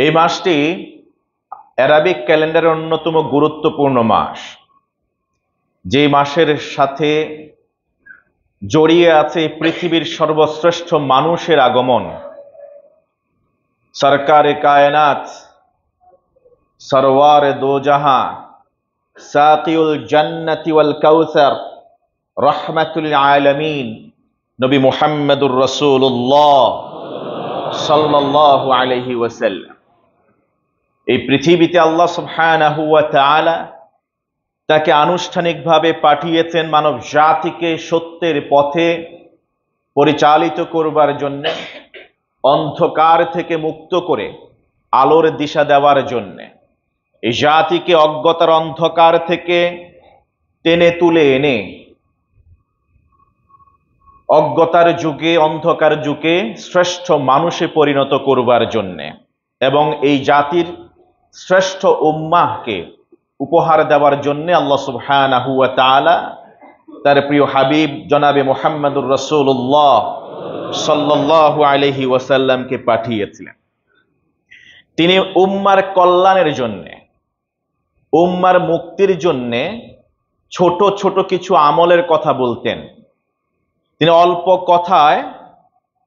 এই মাসটি আরবিক ক্যালেন্ডারের অন্যতম গুরুত্বপূর্ণ মাস, যে মাসের সাথে জড়িয়ে আছে পৃথিবীর সর্বশ্রেষ্ঠ মানুষের আগমন। সরকারে কায়নাত, সরওয়ার দো জাহাঁ, সাকিউল জান্নাতি ওয়াল কাউসার, রহমাতুল আলামিন নবী মুহাম্মদুর রাসূলুল্লাহ সাল্লাল্লাহু আলাইহি ওয়াসাল্লাম। এই পৃথিবীতে আল্লাহ সুবহানাহু ওয়া তাআলা তাকে আনুষ্ঠানিকভাবে পাঠিয়েছেন মানব জাতিকে সত্যের পথে পরিচালিত করবার জন্য, অন্ধকার থেকে মুক্ত করে আলোর দিশা দেওয়ার জন্য, এই জাতিকে অজ্ঞতার অন্ধকার থেকে টেনে তুলে এনে অজ্ঞতার যুগে, অন্ধকার যুগে শ্রেষ্ঠ মানুষে পরিণত করবার জন্য এবং এই জাতির শ্রেষ্ঠ উম্মাহকে উপহার দেওয়ার জন্য আল্লাহ সুবহানাহু ওয়া তাআলা তার প্রিয় হাবিব জনাবে মুহাম্মদুর রাসূলুল্লাহ সাল্লাল্লাহু আলাইহি ওয়াসাল্লামকে পাঠিয়েছিলেন। তিনি উম্মার কল্যাণের জন্য, উম্মার মুক্তির জন্য ছোট ছোট কিছু আমলের কথা বলতেন। তিনি অল্প কথায়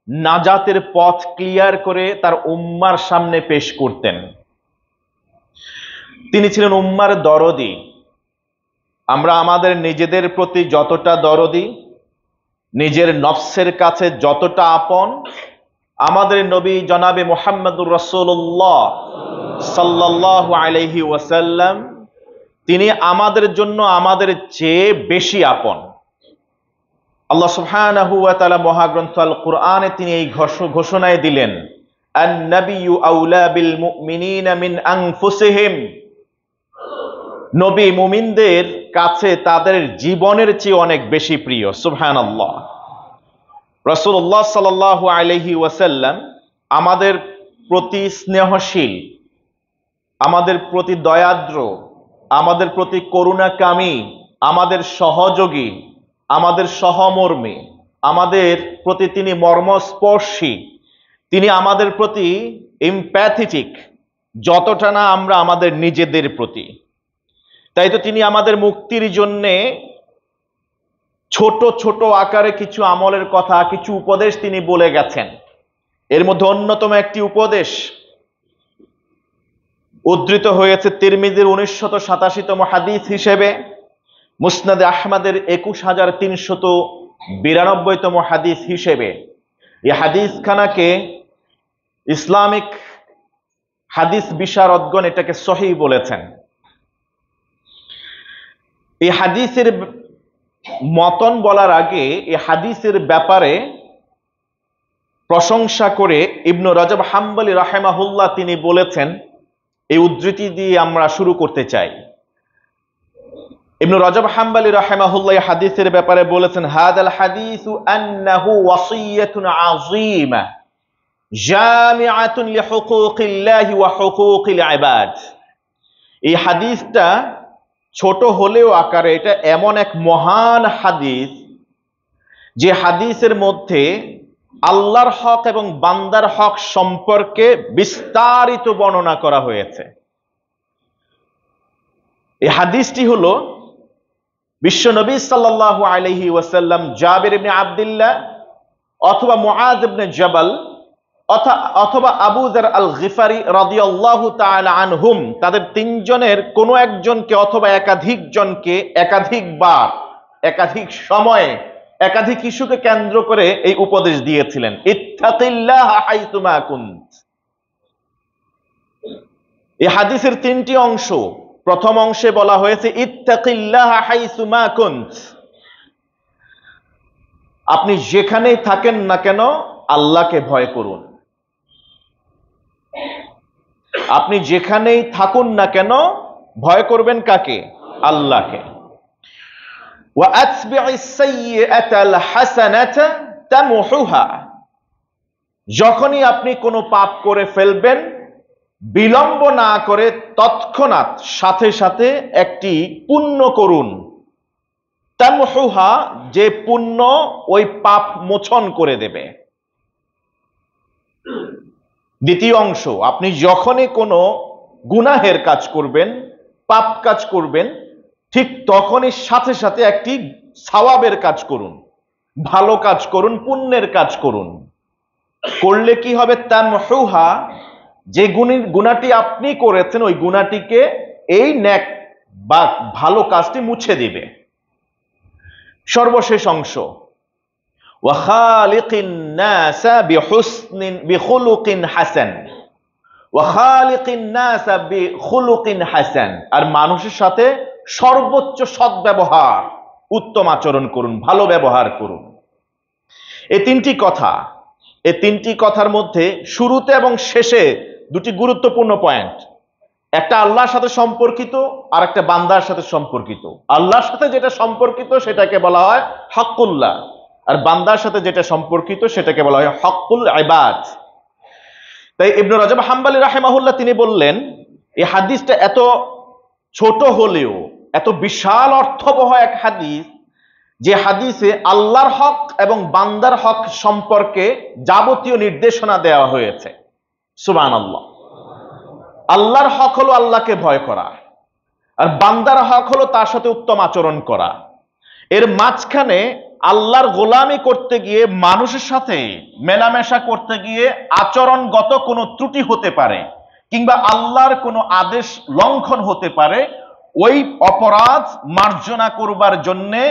নাজাতের পথ ক্লিয়ার করে তার উম্মার সামনে পেশ করতেন। তিনি ছিলেন উম্মার দরদি। আমরা আমাদের নিজেদের প্রতি যতটা দরদি, নিজের নফসের কাছে যতটা আপন, আমাদের নবী জনাবে মুহাম্মদুর রাসূলুল্লাহ সাল্লাল্লাহু আলাইহি ওয়াসাল্লাম তিনি আমাদের জন্য আমাদের চেয়ে বেশি আপন। আল্লাহ সুবহানাহু ওয়া তাআলা মহাগ্রন্থ আল কুরআনে তিনি এই ঘোষণায় দিলেন, আন-নাবিয়্যু আউলা বিল মুমিনিনা মিন আনফুসিহিম। নবী মুমিনদের কাছে তাদের জীবনের চেয়ে অনেক বেশি প্রিয়। সুবহানাল্লাহ। রাসূলুল্লাহ সাল্লাল্লাহু আলাইহি ওয়াসাল্লাম আমাদের প্রতি স্নেহশীল, আমাদের প্রতি দয়াদ্র, আমাদের প্রতি করুণাকামী, আমাদের সহযোগী, আমাদের সহমর্মী, আমাদের প্রতি তিনি মর্মস্পর্শী, তিনি আমাদের প্রতি এমপ্যাথেটিক যতটা না আমরা আমাদের নিজেদের প্রতি। তাই তো তিনি আমাদের মুক্তির জন্যে ছোট ছোট আকারে কিছু আমলের কথা, কিছু উপদেশ তিনি বলে গেছেন। এর মধ্যে অন্যতম একটি উপদেশ উদ্ধৃত হয়েছে তিরমিজির 1987তম হাদিস হিসেবে, মুসনাদে আহমদের 21392তম হাদিস হিসেবে। এই হাদিস খানাকে ইসলামিক হাদিস বিশারদগণ এটাকে সহিহ বলেছেন। এই হাদিসের মতন বলার আগে এই হাদিসের ব্যাপারে প্রশংসা করে ইবনু রজব হাম্বলি রাহিমাহুল্লাহ তিনি বলেছেন, এই উদ্ধৃতি দিয়ে আমরা শুরু করতে চাই। ইবনু রজব হাম্বলি রাহিমাহুল্লাহ এই হাদিসের ব্যাপারে বলেছেন, হাদাল হাদিসু আন্নাহু ওয়াসিয়াতুন আযীমা জামিআতুন লিহুকুকিল্লাহি ওয়া হুকুকিল ইবাদ। এই হাদিসটা ছোট হলেও আকারে এটা এমন এক মহান হাদিস, যে হাদিসের মধ্যে আল্লাহর হক এবং বান্দার হক সম্পর্কে বিস্তারিত বর্ণনা করা হয়েছে। এই হাদিসটি হলো বিশ্বনবী সাল্লাল্লাহু আলাইহি ওয়াসাল্লাম জাবির ইবনে আব্দুল্লাহ অথবা মুআয ইবনে জাবাল অথবা আবু যার আল গিফারি রাদিয়াল্লাহু তাআলা আনহুম, তাদের তিনজনের কোনো একজনকে অথবা একাধিক জনকে একাধিকবার, একাধিক সময়ে, একাধিক ইস্যুকে কেন্দ্র করে এই উপদেশ দিয়েছিলেন, ইত্তাকিল্লাহা হাইসুমা কুনত। এই হাদিসের তিনটি অংশ। প্রথম অংশে বলা হয়েছে ইত্তাকিল্লাহা হাইসুমা কুনত, আপনি যেখানেই থাকেন না কেন আল্লাহকে ভয় করুন। আপনি যেখানেই থাকুন না কেন ভয় করবেন কাকে? আল্লাহকে। ওয়া আতবি'is সাইয়্যাতাল হাসানাতা তামহুহা, যখনই আপনি কোনো পাপ করে ফেলবেন বিলম্ব না করে তৎক্ষণাৎ সাথে সাথে একটি পুণ্য করুন। তামহুহা, যে পুণ্য ওই পাপ মোচন করে দেবে। দ্বিতীয় অংশ, আপনি যখনই কোনো গুনাহের কাজ করবেন, পাপ কাজ করবেন, ঠিক তখনই সাথে সাথে একটি সওয়াবের কাজ করুন, ভালো কাজ করুন, পুণ্যের কাজ করুন। করলে কি হবে? তামহুহা, যে গুনাহটি আপনি করেছেন ওই গুনাহটিকে এই নেক বা ভালো কাজটি মুছে দিবে। সর্বশেষ অংশ, ওয়া খালিকিন নাসা বিখুলুকিন হাসান, ওয়া খালিকিন নাসা বিখুলুকিন হাসান, আর মানুষের সাথে সর্বোচ্চ সদ্ব্যবহার, উত্তম আচরণ করুন, ভালো ব্যবহার করুন। এই তিনটি কথার মধ্যে শুরুতে এবং শেষে দুটি গুরুত্বপূর্ণ পয়েন্ট। একটা আল্লাহর সাথে সম্পর্কিত, আর একটা বান্দার সাথে সম্পর্কিত। আল্লাহর সাথে যেটা সম্পর্কিত সেটাকে বলা হয় হকুল্লাহ, আর বান্দার সাথে যেটা সম্পর্কিত সেটাকে বলা হয় হকুল ইবাদ। তাই ইবনে রাজব হাম্বলী রাহিমাহুল্লাহ তিনি বললেন, এই হাদিসটা এত ছোট হলেও এত বিশাল অর্থবহ এক হাদিস, যে হাদিসে আল্লাহর হক এবং বান্দার হক সম্পর্কে যাবতীয় নির্দেশনা দেওয়া হয়েছে। সুবহানাল্লাহ। আল্লাহর হক হলো আল্লাহকে ভয় করা, আর বান্দার হক হলো তার সাথে উত্তম আচরণ করা। এর মাঝখানে আল্লাহর গোলামি করতে গিয়ে, মানুষের সাথে মেলামেশা করতে গিয়ে আচরণগত কোনো ত্রুটি হতে পারে, কিংবা আল্লাহর কোনো আদেশ লঙ্ঘন হতে পারে। ওই অপরাধ মার্জনা করবার জন্যে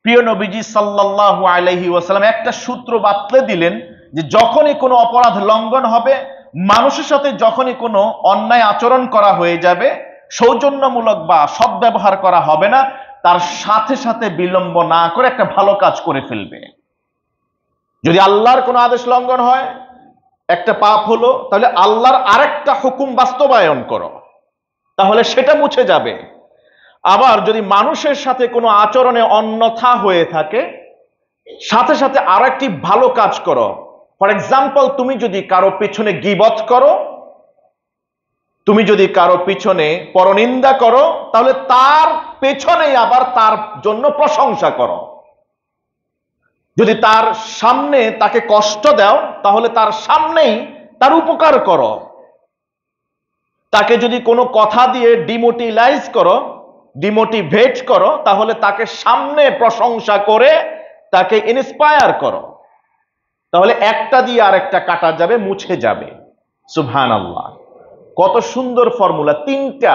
প্রিয় নবীজি সাল্লাল্লাহু আলাইহি ওয়াসাল্লাম একটা সূত্র বাতলে দিলেন, যে যখনই কোনো অপরাধ লঙ্ঘন হবে, মানুষের সাথে যখনই কোনো অন্যায় আচরণ করা হয়ে যাবে, সৌজন্যমূলক বা সদ্ব্যবহার করা হবে না, তার সাথে সাথে বিলম্ব না করে একটা ভালো কাজ করে ফেলবে। যদি আল্লাহর কোনো আদেশ লঙ্ঘন হয়, একটা পাপ হলো, তাহলে আল্লাহর আরেকটা হুকুম বাস্তবায়ন করো, তাহলে সেটা মুছে যাবে। আবার যদি মানুষের সাথে কোনো আচরণে অন্যথা হয়ে থাকে, সাথে সাথে আরেকটি ভালো কাজ করো। ফর এক্সাম্পল, তুমি যদি কারো পিছনে গীবত করো, তুমি যদি কারো পিছনে পরনিন্দা করো, তাহলে তার পেছনেই আবার তার জন্য প্রশংসা করো। যদি তার সামনে তাকে কষ্ট দাও, তাহলে তার সামনেই তার উপকার করো। তাকে যদি কোনো কথা দিয়ে ডিমোটিভেট করো, তাহলে তাকে সামনে প্রশংসা করে তাকে ইন্সপায়ার করো। তাহলে একটা দিয়ে আরেকটা কাটা যাবে, মুছে যাবে। সুবহানাল্লাহ। কত সুন্দর ফর্মুলা! তিনটা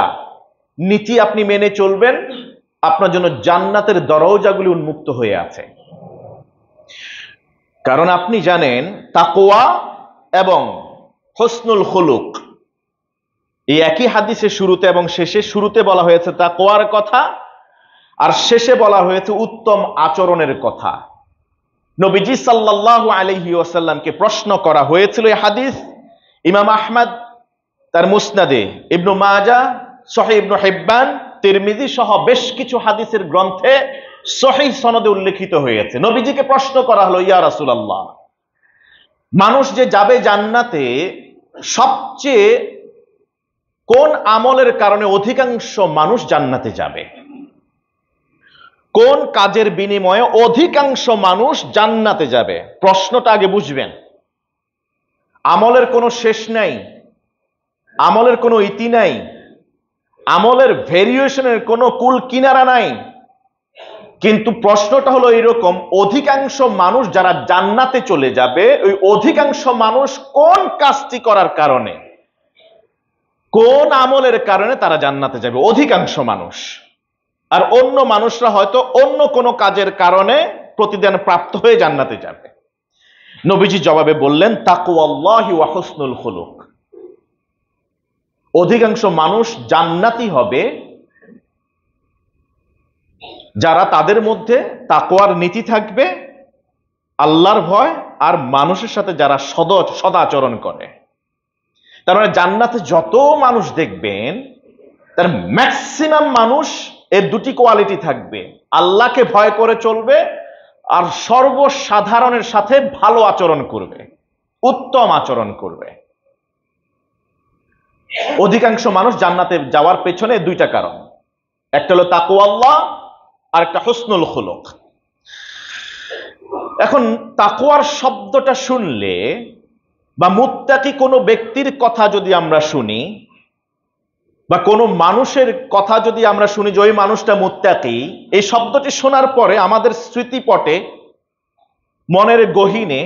নীতি আপনি মেনে চলবেন, আপনার জন্য জান্নাতের দরজাগুলি উন্মুক্ত হয়ে আছে। কারণ আপনি জানেন, তাকওয়া এবং হুসনুল খুলুক, এই একই হাদিসের শুরুতে এবং শেষে, শুরুতে বলা হয়েছে তাকওয়ার কথা, আর শেষে বলা হয়েছে উত্তম আচরণের কথা। নবীজি সাল্লাল্লাহু আলাইহি ওয়াসাল্লামকে প্রশ্ন করা হয়েছিল এই হাদিস। ইমাম আহমদ তার মুসনাদে, ইবনু মাজাহ, সহিহ ইবনু হিব্বান, তিরমিজি সহ বেশ কিছু হাদিসের গ্রন্থে সহিহ সনদে উল্লেখিত হয়েছে। নবীজিকে প্রশ্ন করা হলো, ইয়া রাসূলুল্লাহ, মানুষ যে যাবে জান্নাতে, সবচেয়ে কোন আমলের কারণে অধিকাংশ মানুষ জান্নাতে যাবে? কোন কাজের বিনিময়ে অধিকাংশ মানুষ জান্নাতে যাবে? প্রশ্নটা আগে বুঝবেন। আমলের কোনো শেষ নাই, আমলের কোনো ইতি নাই, আমলের ভেরিয়েশনের কোনো কুল কিনারা নাই। কিন্তু প্রশ্নটা হলো এরকম, অধিকাংশ মানুষ যারা জান্নাতে চলে যাবে, ওই অধিকাংশ মানুষ কোন কাজটি করার কারণে, কোন আমলের কারণে তারা জান্নাতে যাবে? অধিকাংশ মানুষ। আর অন্য মানুষরা হয়তো অন্য কোনো কাজের কারণে প্রতিদান প্রাপ্ত হয়ে জান্নাতে যাবে। নবীজি জবাবে বললেন, তাকওয়াল্লাহি ওয়া হুসনুল খুলুক। অধিকাংশ মানুষ জান্নাতি হবে যারা, তাদের মধ্যে তাকওয়ার নীতি থাকবে, আল্লাহর ভয়, আর মানুষের সাথে যারা সদাচরণ করে। তার মানে জান্নাতে যত মানুষ দেখবেন, তার ম্যাক্সিমাম মানুষ এর দুটি কোয়ালিটি থাকবে: আল্লাহকে ভয় করে চলবে, আর সর্বসাধারণের সাথে ভালো আচরণ করবে, উত্তম আচরণ করবে। অধিকাংশ মানুষ জান্নাতে যাওয়ার পেছনে দুইটা কারণ, একটা হলো তাকওয়াল্লাহ, আর একটা হুসনুল খুলুক। এখন তাকওয়ার শব্দটা শুনলে বা মুত্তাকি কোনো ব্যক্তির কথা যদি আমরা শুনি, বা কোনো মানুষের কথা যদি আমরা শুনি যে ওই মানুষটা মুত্তাকি, এই শব্দটি শোনার পরে আমাদের স্মৃতিপটে, মনের গহীনে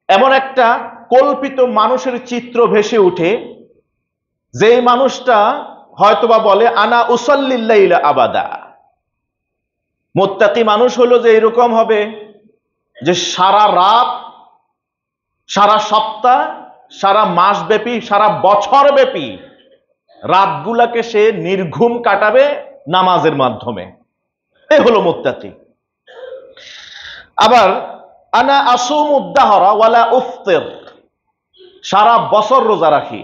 এমন একটা কল্পিত মানুষের চিত্র ভেসে উঠে, যে মানুষটা হয়তোবা বলে আনা উসাল্লিল লাইলা আবাদা। মুত্তাকি মানুষ হলো যে এরকম হবে যে সারা রাত, সারা সপ্তাহ, সারা মাস ব্যাপী, সারা বছর ব্যাপী রাতগুলাকে সে নির্ঘুম কাটাবে নামাজের মাধ্যমে। এ হলো মুত্তাকি। আবার আনা আসুমুদ দাহরা ওয়ালা উফতির, সারা বছর রোজা রাখি,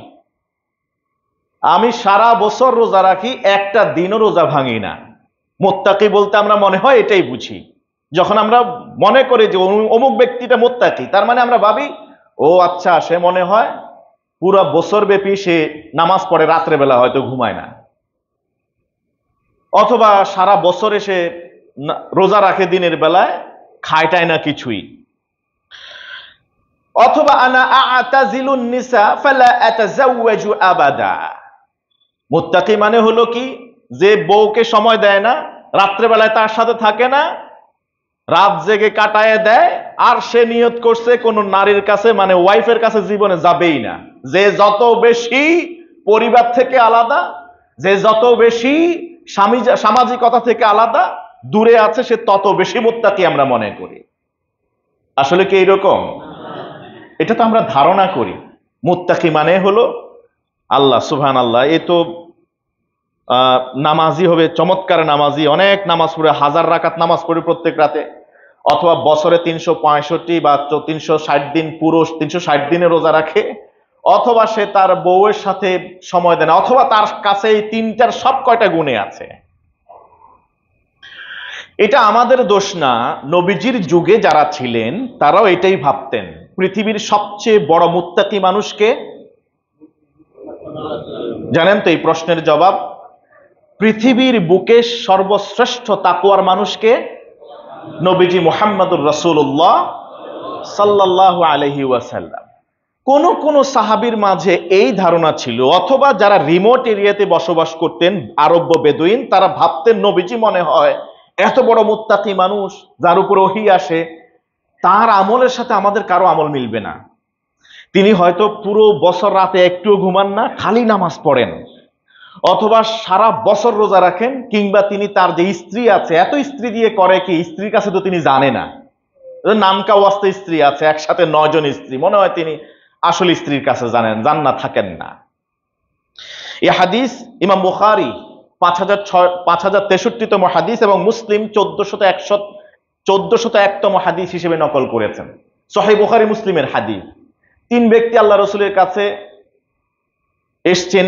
আমি সারা বছর রোজা রাখি, একটা দিনও রোজা ভাঙি না। মুত্তাকি বলতে আমরা মনে হয় এটাই বুঝি। যখন আমরা মনে করি যে অমুক ব্যক্তিটা মুত্তাকি, তার মানে আমরা ভাবি ও আচ্ছা, সে মনে হয় পুরো বছর ব্যাপী সে নামাজ পড়ে, রাত্রে বেলা হয়তো ঘুমায় না, অথবা সারা বছরে সে রোজা রাখে, দিনের বেলায় খায়টায় না কিছুই। অথবা আনা আ'তাজিলুন নিসা ফালা আতাজাওয়াজু আবাদা, মুত্তাকি মানে হলো কি, যে বউকে সময় দেয় না, রাত্রে বেলায় তার সাথে থাকে না, রাত জেগে কাটায় দেয়, আর সে নিয়ত করছে কোন নারীর কাছে, মানে ওয়াইফের কাছে জীবনে যাবেই না। যে যত বেশি পরিবার থেকে আলাদা, যে যত বেশি সামাজিকতা থেকে আলাদা, দূরে আছে, সে তত বেশি মুত্তাকি আমরা মনে করি। আসলে কি এইরকম? এটা তো আমরা ধারণা করি। মুত্তাকি মানে হলো আল্লাহ সুবহানাল্লাহ, এ তো নামাজি হবে, চমৎকার নামাজি, অনেক নামাজ পড়ে, 1000 রাকাত নামাজ পড়ে প্রত্যেক রাতে, অথবা বছরে 365 বা 360 দিন, পুরো 360 দিনে রোজা রাখে, অথবা সে তার বউয়ের সাথে সময় দেয় না, অথবা তার কাছে এই তিনটার সব কয়টা গুণে আছে। এটা আমাদের দোষ না। নবীজির যুগে যারা ছিলেন তারাও এটাই ভাবতেন। পৃথিবীর সবচেয়ে বড় মুত্তাকি মানুষকে জানেন তো? এই প্রশ্নের জবাব, পৃথিবীর বুকে সর্বশ্রেষ্ঠ তাকওয়ার মানুষকে নবীজি মুহাম্মদুর রাসূলুল্লাহ সাল্লাল্লাহু আলাইহি ওয়াসাল্লাম। কোন কোন সাহাবীর মাঝে এই ধারণা ছিল, অথবা যারা রিমোট এরিয়াতে বসবাস করতেন, আরব বেদুইন, তারা ভাবতেন নবীজি মনে হয় এত বড় মুত্তাকি মানুষ, যার উপর ওহী আসে, তার আমলের সাথে আমাদের কারো আমল মিলবে না। তিনি হয়তো পুরো বছর রাতে একটুও ঘুমান না, খালি নামাজ পড়েন, অথবা সারা বছর রোজা রাখেন, কিংবা তিনি তার যে স্ত্রী আছে, এত স্ত্রী দিয়ে করে কি, স্ত্রীর কাছে তো তিনি জানে না, নামকা ওয়াস্তে স্ত্রী আছে, একসাথে 9 জন স্ত্রী, মনে হয় তিনি আসল স্ত্রীর কাছে জানেন, জান্নাত থাকেন না। এই হাদিস ইমাম বুখারী 5063তম হাদিস এবং মুসলিম 1401তম হাদিস হিসেবে নকল করেছেন। সহিহ বুখারী মুসলিমের হাদিস। 3 ব্যক্তি আল্লাহ রাসূলের কাছে এসছেন,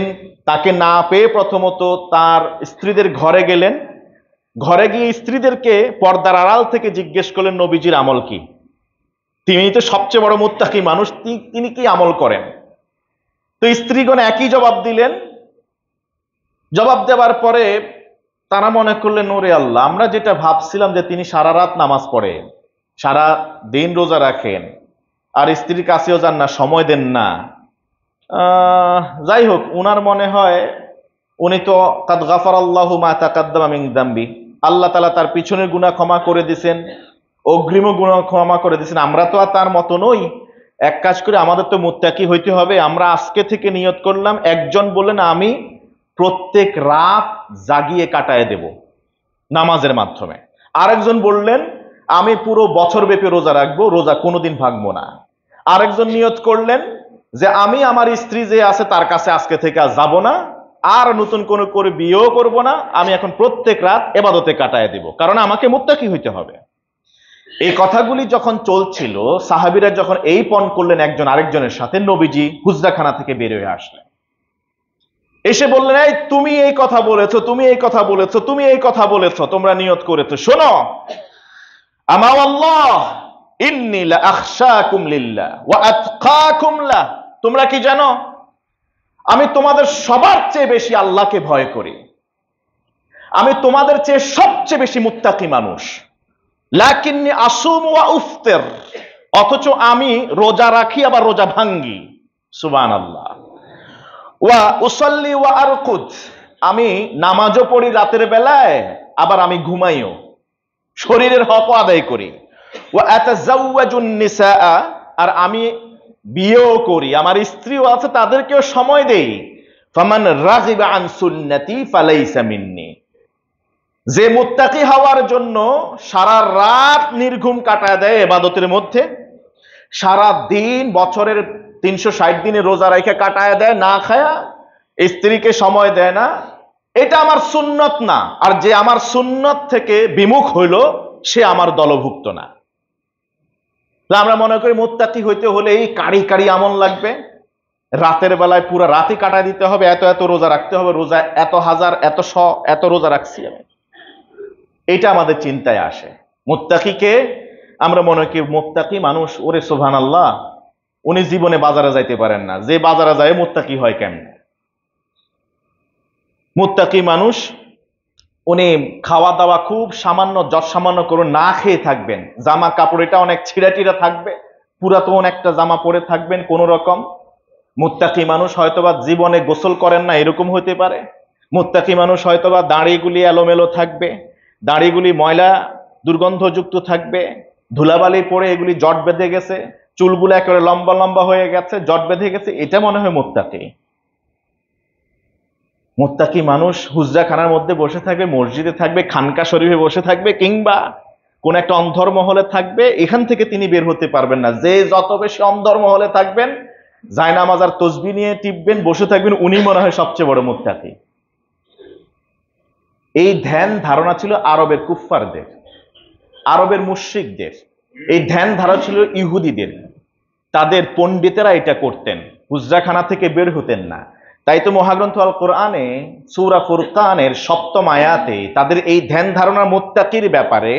তাকে না পেয়ে প্রথমত তার স্ত্রীদের ঘরে গেলেন, ঘরে গিয়ে স্ত্রীদেরকে পর্দার আড়াল থেকে জিজ্ঞেস করলেন নবীজির আমল কি, তিনি তো সবচেয়ে বড় মুত্তাকি মানুষ, তিনি কি আমল করেন? তো স্ত্রীগণ একই জবাব দিলেন। জবাব দেওয়ার পরে তারা মনে করলেন, ওরে আল্লাহ, আমরা যেটা ভাবছিলাম যে তিনি সারা রাত নামাজ পড়েন, সারা দিন রোজা রাখেন, আর স্ত্রীর কাছেও যান না, সময় দেন না, যাই হোক, উনার মনে হয় উনি তো কাদ গাফারাল্লাহু মা তাকাদ্দামা মিন যামবি, আল্লাহ তাআলা তার পিছনের গুনাহ ক্ষমা করে দিয়েছেন, অগ্রিম গুনাহ ক্ষমা করে দিয়েছেন, আমরা তো আর তার মতো নই। এক কাজ করে, আমাদের তো মুত্তাকি হইতে হবে, আমরা আজকে থেকে নিয়ত করলাম। একজন বললেন আমি প্রত্যেক রাত জাগিয়ে কাটায় দেব নামাজের মাধ্যমে, আরেকজন বললেন আমি পুরো বছর ব্যাপী রোজা রাখবো, রোজা কোনোদিন ভাঙবো না। আরেকজন নিয়ত করলেন যে আমি আমার স্ত্রী যে আছে তার কাছে আজকে থেকে আর যাবো না, আর নতুন কোনো করে বিয়েও করব না, আমি এখন প্রত্যেক রাত ইবাদতে কাটায় দিব, কারণ আমাকে মুত্তাকি হইতে হবে। এই কথাগুলি যখন চলছিল, সাহাবীরা যখন এই পণ করলেন একজন আরেকজনের সাথে, নবীজি হুজরাখানা থেকে বের হয়ে আসলেন, এসে বললেন, এই তুমি এই কথা বলেছো, তুমি এই কথা বলেছো, তুমি এই কথা বলেছো, তোমরা নিয়ত করেছো, শোনো, আমা আল্লাহ ইন্নী লা আখশাকুম লিল্লাহ ওয়া আতকাকুম লাহ, তোমরা কি জানো আমি তোমাদের সবার চেয়ে বেশি আল্লাহকে ভয় করি, আমি তোমাদের চেয়ে সবচেয়ে বেশি মুত্তাকি মানুষ। লাকিন্নী আসুম ওয়া উফতির, অথচ আমি রোজা রাখি আবার রোজা ভাঙ্গি। সুবহানাল্লাহ। ওয়া উসাল্লি ওয়া আরকুদ, আমি নামাজও পড়ি রাতের বেলায়, আবার আমি ঘুমাইও, শরীরের হকও আদায় করি। ওয়া আতাজাওয়াজুন নিসা, আর আমি বিয়েও করি, আমার স্ত্রীও আছে, তাদেরকেও সময় দেই। ফামান রাগিবা আন সুন্নতি ফালাইসা মিন্নি, যে মুত্তাকি হওয়ার জন্য সারা রাত নির্ঘুম কাটায় দেয় ইবাদতের মধ্যে, সারা দিন বছরের 360 দিনে রোজা রেখে কাটায় দেয় না খায়া, স্ত্রীকে সময় দেয় না, এটা আমার সুন্নত না। আর যে আমার সুন্নত থেকে বিমুখ হইল সে আমার দলভুক্ত না। আমরা মনে করি মুত্তাকি হইতে হলে এই কারি কারি আমল লাগবে, রাতের বেলায় পুরো রাতই কাটায় দিতে হবে, এত এত রোজা রাখতে হবে, রোজা এত হাজার এত এত রোজা রাখছি আমি, এটা আমাদের চিন্তায় আসে। মুত্তাকিকে আমরা মনে করি মুত্তাকি মানুষ, ওরে সুবহানাল্লাহ, উনি জীবনে বাজারে যাইতে পারেন না, যে বাজারে যায় মুত্তাকি হয় কেমনে? মুত্তাকি মানুষ উনি খাওয়া দাওয়া খুব সামান্য, যত সামান্য করে না খেয়ে থাকবেন, জামা কাপড় এটা অনেক ছিঁড়াটিরা থাকবে, পুরাতন একটা জামা পরে থাকবেন কোন রকম। মুত্তাকি মানুষ হয়তোবা জীবনে গোসল করেন না, এরকম হতে পারে। মুত্তাকি মানুষ হয়তোবা দাড়িগুলি এলোমেলো থাকবে, দাড়িগুলি ময়লা দুর্গন্ধযুক্ত থাকবে, ধুলাবালি পরে এগুলি জট বেঁধে গেছে, চুলগুলো একেবারে লম্বা লম্বা হয়ে গেছে, জট বেঁধে গেছে, এটা মনে হয় মুত্তাকি। মুত্তাকি মানুষ হুজরাখানার মধ্যে বসে থাকবে, মসজিদে থাকবে, খানকা শরীফে বসে থাকবে, কিংবা কোন একটা অন্ধর্মহলে থাকবে, এখান থেকে তিনি বের হতে পারবেন না। যে যত বেশি অন্ধর্মহলে থাকবেন, জায়নামাজ আর তসবিহ নিয়ে টিপবেন, বসে থাকবেন, উনি মনে হয় সবচেয়ে বড় মুত্তাকি। এই ধ্যান ধারণা ছিল আরবের কুফফারদের, আরবের মুশরিকদের, এই ধ্যান ধারণা ছিল ইহুদিদের। তাদের পণ্ডিতেরা এটা করতেন, হুজরাখানা থেকে বের হতেন না। তাই তো মহাগ্রন্থ আল কোরআনে সূরা ফুরকানের 7ম আয়াতে তাদের এই ধ্যান ধারণার মুত্তাকির ব্যাপারে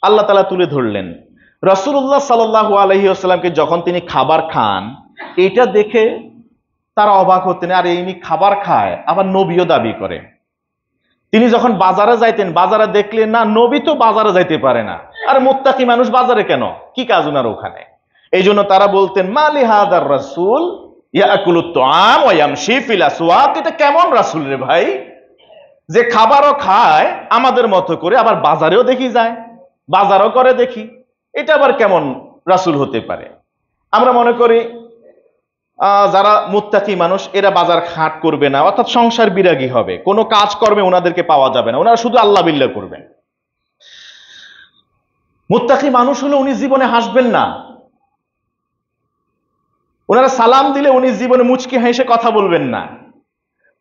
আল্লাহ তাআলা তুলে ধরলেন। রাসূলুল্লাহ সাল্লাল্লাহু আলাইহি ওয়াসাল্লামকে যখন তিনি খাবার খান, এটা দেখে তারা অবাক হতেন, আর ইনি খাবার খায় আবার নবীও দাবি করে। তিনি যখন বাজারে যাইতেন, বাজারে দেখলেন না, নবী তো বাজারে যাইতে পারে না, আর মুত্তাকি মানুষ বাজারে কেন, কি কাজ ওনার ওখানে? এই জন্য তারা বলতেন, মালি হাদার রাসূল ইয়াকুলুত তুআম ওয়া ইয়ামশি ফিল আসওয়াক, এটা কেমন রাসূল রে ভাই, যে খাবারও খায় আমাদের মতো করে, আবার বাজারেও দেখি যায়, বাজারও করে দেখি, এটা আবার কেমন রাসূল হতে পারে? আমরা মনে করি যারা মুত্তাকি মানুষ এরা বাজার হাট করবে না, অর্থাৎ সংসার বিরাগী হবে, কোনো কাজ কর্মে ওনাদেরকে পাওয়া যাবে না, ওনারা শুধু আল্লাহ বিল্লাহ করবেন। মুত্তাকি মানুষ হলে উনি জীবনে হাসবেন না, ওনারা সালাম দিলে উনি জীবনে মুচকি হেসে কথা বলবেন না।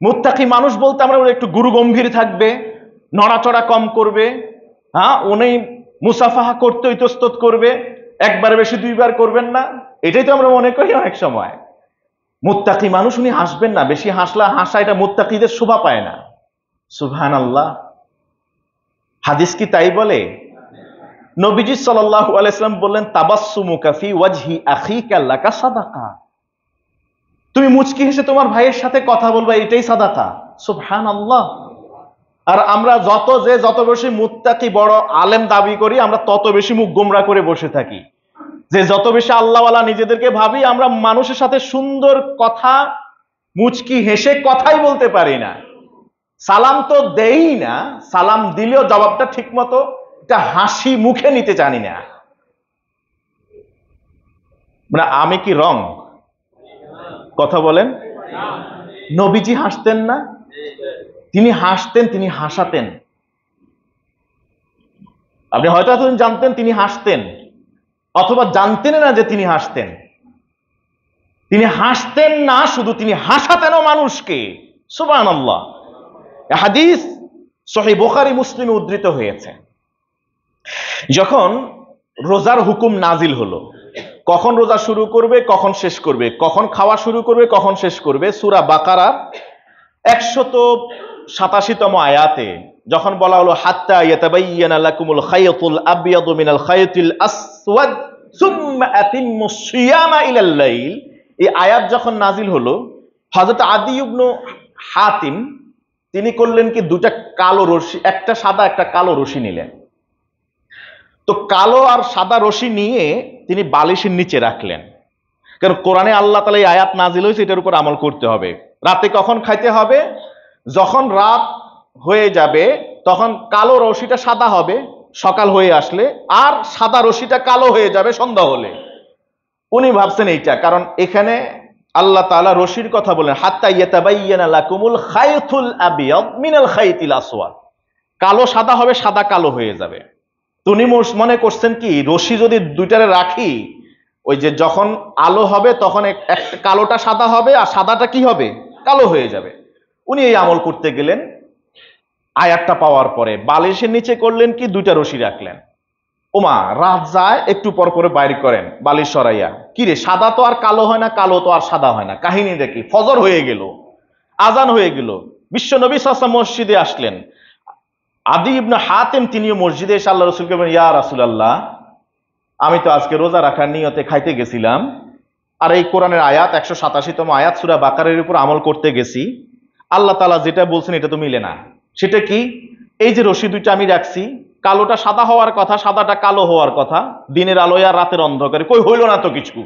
মুত্তাকি মানুষ বলতে আমরা একটু গুরু গম্ভীর থাকবে, নড়াচড়া কম করবে, হ্যাঁ, উনি মুসাফাহা করতে ইতস্তত করবে, একবার বেশি দুইবার করবেন না, এটাই তো আমরা মনে করি অনেক সময়। মুত্তাকি মানুষ উনি হাসবেন না, বেশি হাসলা হাসা এটা মুত্তাকিদের শোভা পায় না। সুবহানাল্লাহ, হাদিস কি তাই বলে? নবীজি সাল্লাল্লাহু আলাইহি সাল্লাম বললেন, তাবাসসুমুকা ফি ওয়াজহি আখিকা লাকা সাদাকা, তুমি মুচকি হেসে তোমার ভাইয়ের সাথে কথা বলবা, এটাই সাদাকা। সুবহানাল্লাহ। আর আমরা যত বেশি মুত্তাকি বড় আলেম দাবি করি, আমরা তত বেশি মুখ গোমরা করে বসে থাকি। যে যত বেশি আল্লাহওয়ালা নিজেদেরকে ভাবি, আমরা মানুষের সাথে সুন্দর কথা মুচকি হেসে কথাই বলতে পারি না, সালাম তো দেই না, সালাম দিলেও জবাবটা ঠিক মতো এটা হাসি মুখে নিতে জানি না। মানে আমি কি রং? কথা বলেন। নবীজি হাসতেন না? তিনি হাসতেন, তিনি হাসাতেন। আপনি হয়তো এতদিন জানতেন তিনি হাসতেন, অথবা জানতেন না যে তিনি হাসতেন। তিনি হাসতেন না শুধু, তিনি হাসাতেনও মানুষকে। সুবহানাল্লাহ। হাদিস সহিহ বুখারী মুসলিমে উদ্ধৃত হয়েছে। যখন রোজার হুকুম নাজিল হলো, কখন রোজা শুরু করবে, কখন শেষ করবে, কখন খাওয়া শুরু করবে, কখন শেষ করবে, সূরা বাকারার 187তম আয়াতে যখন বলা হলো, হাত্তা ইয়াতাবায়্যানা লাকুমুল খায়তুল আবয়াদু মিনাল খায়তিল আসওয়াদ সুম্মা আতিম্মুস সিয়ামা ইলাল লাইল, এই আয়াত যখন নাজিল হলো, হযরত আদি ইবনে হাতিম তিনি করলেন কি, দুটা কালো রশি, একটা সাদা একটা কালো রশি নিলেন। তো কালো আর সাদা রশি নিয়ে তিনি বালিশের নিচে রাখলেন। কারণ কোরআনে আল্লাহ তাআলা এই আয়াত নাজিল হয়েছে, এটার উপর আমল করতে হবে। রাতে কখন খাইতে হবে? যখন রাত হয়ে যাবে তখন কালো রশিটা সাদা হবে সকাল হয়ে আসলে, আর সাদা রশিটা কালো হয়ে যাবে সন্ধ্যা হলে। উনি ভাবছেন এইটা, কারণ এখানে আল্লাহ তাআলা রশির কথা বলেন, হাত্তা ইয়াতাবাইয়ানা লাকুমুল খায়তুল আবিয়াদ মিনাল খায়তিল আসওয়াদ। কালো সাদা হবে, সাদা কালো হয়ে যাবে। উনি মনে করছেন কি, রশি যদি দুইটারে রাখি, ওই যে যখন আলো হবে তখন একটা কালোটা সাদা হবে আর সাদাটা কি হবে? কালো হয়ে যাবে। উনি এই আমল করতে গেলেন। আয়াতটা পাওয়ার পরে বালিশের নিচে করলেন কি, দুইটা রশি রাখলেন। ওমা, রাত যায়, একটু পর পরে বাইর করেন বালিশ সরাইয়া, কি রে, সাদা তো আর কালো হয় না, কালো তো আর সাদা হয় না। কাহিনী দেখি, ফজর হয়ে গেল, আজান হয়ে গেল, বিশ্ব নবী সাল্লাল্লাহু আলাইহি ওয়াসাল্লাম মসজিদে আসলেন। আদি ইবনে হাতেম তিনিও মসজিদে এসে আল্লাহ রাসূলকে বলেন, ইয়া রাসূলুল্লাহ, আমি তো আজকে রোজা রাখার নিয়তে খাইতে গেছিলাম, আর এই কোরআনের আয়াত 187তম আয়াত সূরা বাকারার উপর আমল করতে গেছি। আল্লাহ তাআলা যেটা বলছেন এটা তো মিলে না। সেটা কি? এই যে রশি দুইটা আমি রাখছি, কালোটা সাদা হওয়ার কথা, সাদাটা কালো হওয়ার কথা, দিনের আলোয় আর রাতের অন্ধকারে, কই হইল না তো কিছু।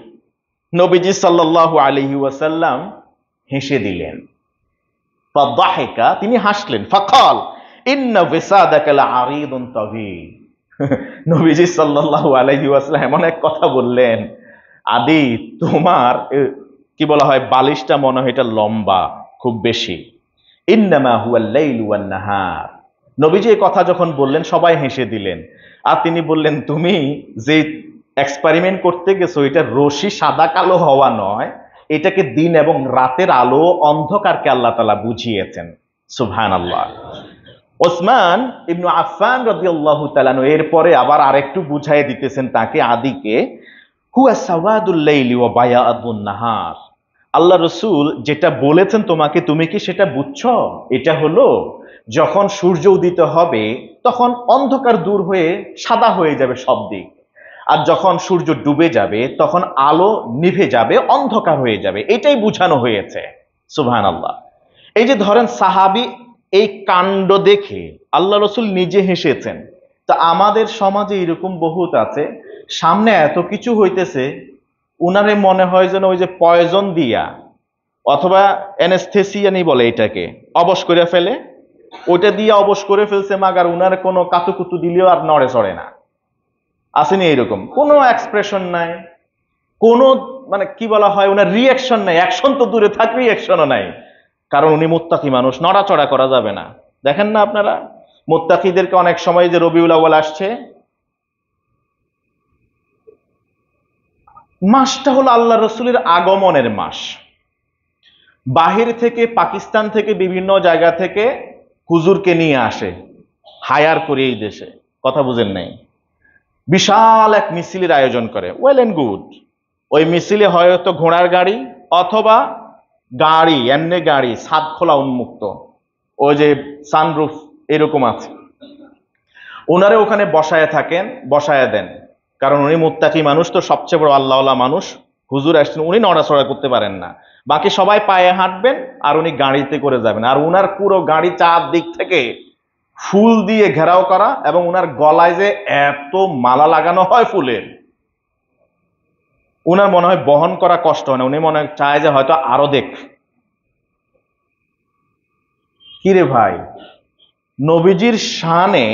নবীজি সাল্লাল্লাহু আলাইহি ওয়াসাল্লাম হেসে দিলেন। ফাদাহিকা, তিনি হাসলেন। ফাকাল ইন্না ওয়াসাদাকা লাআরিদুন তাওয়ীল। নবীজি সাল্লাল্লাহু আলাইহি ওয়াসাল্লাম এমন এক কথা বললেন, আদি, তোমার কি বলা হয়, বালিশটা মনে হয় এটা লম্বা খুব বেশি। ইন্নামা হুয়াল লাইলু ওয়ান নাহার। নবীজি এই কথা যখন বললেন সবাই হেসে দিলেন। আর তিনি বললেন, তুমি যে এক্সপেরিমেন্ট করতে গেছো, এটা রশি সাদা কালো হওয়া নয়, এটাকে দিন এবং রাতের আলো অন্ধকারকে আল্লাহ তাআলা বুঝিয়েছেন। সুবহানাল্লাহ। ওসমান ইবনে আফফান রাদিয়াল্লাহু তাআলা এরপরে আবার আরেকটু বুঝাই দিতেছেন তাকে, আদিকে, হুয়া সাওয়াদুল লাইলি ওয়া বায়াদুন নাহার। আল্লাহ রাসূল যেটা বলেছেন তোমাকে, তুমি কি সেটা বুঝছো? এটা হলো যখন সূর্য উদিত হবে তখন অন্ধকার দূর হয়ে সাদা হয়ে যাবে সব দিক, আর যখন সূর্য ডুবে যাবে তখন আলো নিভে যাবে, অন্ধকার হয়ে যাবে। এটাই বোঝানো হয়েছে। সুবহানাল্লাহ। এই যে ধরেন সাহাবী এই কাণ্ড দেখে আল্লাহ রাসূল নিজে হেসেছেন। তা আমাদের সমাজে এরকম বহুত আছে, সামনে এত কিছু হইতেছে, উনারে মনে হয় যেন ওই যে পয়জন দিয়া অথবা অ্যানেস্থেসিয়ানি বলে এটাকে, অবশ করে ফেলে, ওইটা দিয়ে অবশ করে ফেলছে, মাগার উনার কোনো কাতুকুতু দিলেও আর নড়ে চড়ে না। আসেনি এইরকম, কোনো এক্সপ্রেশন নাই, কোনো মানে কি বলা হয়, ওনার রিয়াকশন নাই। অ্যাকশন তো দূরে থাক, রিয়াকশনও নাই। কারণ উনি মুত্তাকি মানুষ, নড়াচড়া করা যাবে না। দেখেন না আপনারা, মুত্তাকিদেরকে অনেক সময় যে রবিউল আউয়াল আসছে, মাসটা হলো আল্লাহ রসুলের আগমনের মাস। বাহির থেকে, পাকিস্তান থেকে, বিভিন্ন জায়গা থেকে হুজুরকে নিয়ে আসে, হায়ার করে এই দেশে। কথা বুঝেন নাই? বিশাল এক মিছিলের আয়োজন করে, ওয়েল এন্ড গুড। ওই মিছিলে হয়তো ঘোড়ার গাড়ি অথবা গাড়ি, এমনি গাড়ি, ছাদ খোলা উন্মুক্ত, ওই যে সানরুফ এরকম আছে। ওনারে ওখানে বসায় থাকেন, বসায় দেন, কারণ উনি মুত্তাকি মানুষ, তো সবচেয়ে বড় আল্লাহওয়ালা মানুষ। হুজুর আসছেন, উনি নড়াচড়া করতে পারেন না, বাকি সবাই পায়ে হাঁটবেন আর উনি গাড়িতে করে যাবেন। আর উনার পুরো গাড়ি চারদিক থেকে ফুল দিয়ে ঘেরাও করা, এবং উনার গলায় যে এত মালা লাগানো হয় ফুলের, উনার মনে হয় বহন করা কষ্ট হয় না। উনি মনে হয় চায় যে হয়তো আরো দেখ। কিরে ভাই, নবীজির শানে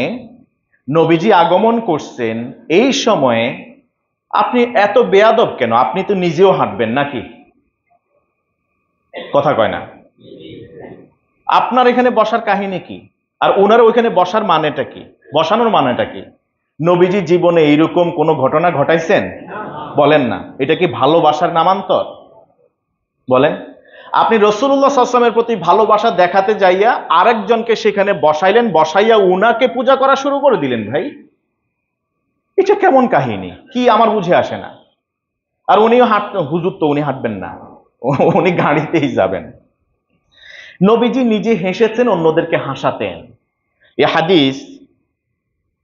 নবীজি আগমন করছেন, এই সময়ে আপনি এত বেয়াদব কেন? আপনি তো নিজেও হাঁটবেন নাকি? কথা কয় না। আপনার এখানে বসার কাহিনী কি? আর ওনার ওইখানে বসার মানেটা কি? বসানোর মানেটা কি? নবীজি জীবনে এইরকম কোন ঘটনা ঘটাইছেন? বলেন না। এটা কি ভালোবাসার নামান্তর? বলেন। আপনি রাসূলুল্লাহ সাল্লাল্লাহু আলাইহি ওয়াসাল্লামের প্রতি ভালোবাসা দেখাতে যাইয়া আরেকজনকে সেখানে বসাইলেন, বসাইয়া উনাকে পূজা করা শুরু করে দিলেন। ভাই, এটা কেমন কাহিনী? কি আমার বুঝে আসে না। আর উনিও হুজুর তো উনি হাঁটবেন না, উনি গাড়িতেই যাবেন। নবীজি নিজে হেসেছেন, অন্যদেরকে হাসাতেন। এই হাদিস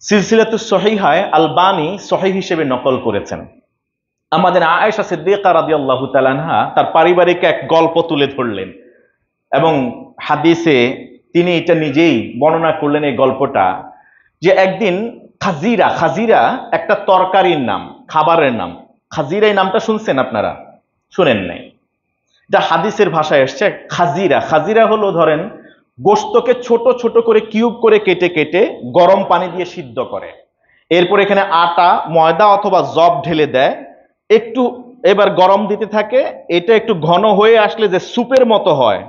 সিলসিলাতুস সহিহায় আলবানী সহিহ হিসেবে নকল করেছেন। আমাদের আয়েশা সিদ্দিকা রাদিয়াল্লাহু তাআলা আনহা তার পারিবারিক এক গল্প তুলে ধরলেন, এবং হাদিসে তিনি এটা নিজেই বর্ণনা করলেন এই গল্পটা, যে একদিন খাজিরা, খাজিরা একটা তরকারির নাম, খাবারের নাম। খাজিরা এই নামটা শুনছেন আপনারা? শুনেন নাই। এটা হাদিসের ভাষায় এসছে খাজিরা। খাজিরা হলো ধরেন গোশতকে ছোট ছোট করে কিউব করে কেটে কেটে গরম পানি দিয়ে সিদ্ধ করে, এরপর এখানে আটা ময়দা অথবা জব ঢেলে দেয়, একটু এবার গরম দিতে থাকে, এটা একটু ঘন হয়ে আসলে যে স্যুপের মতো হয়,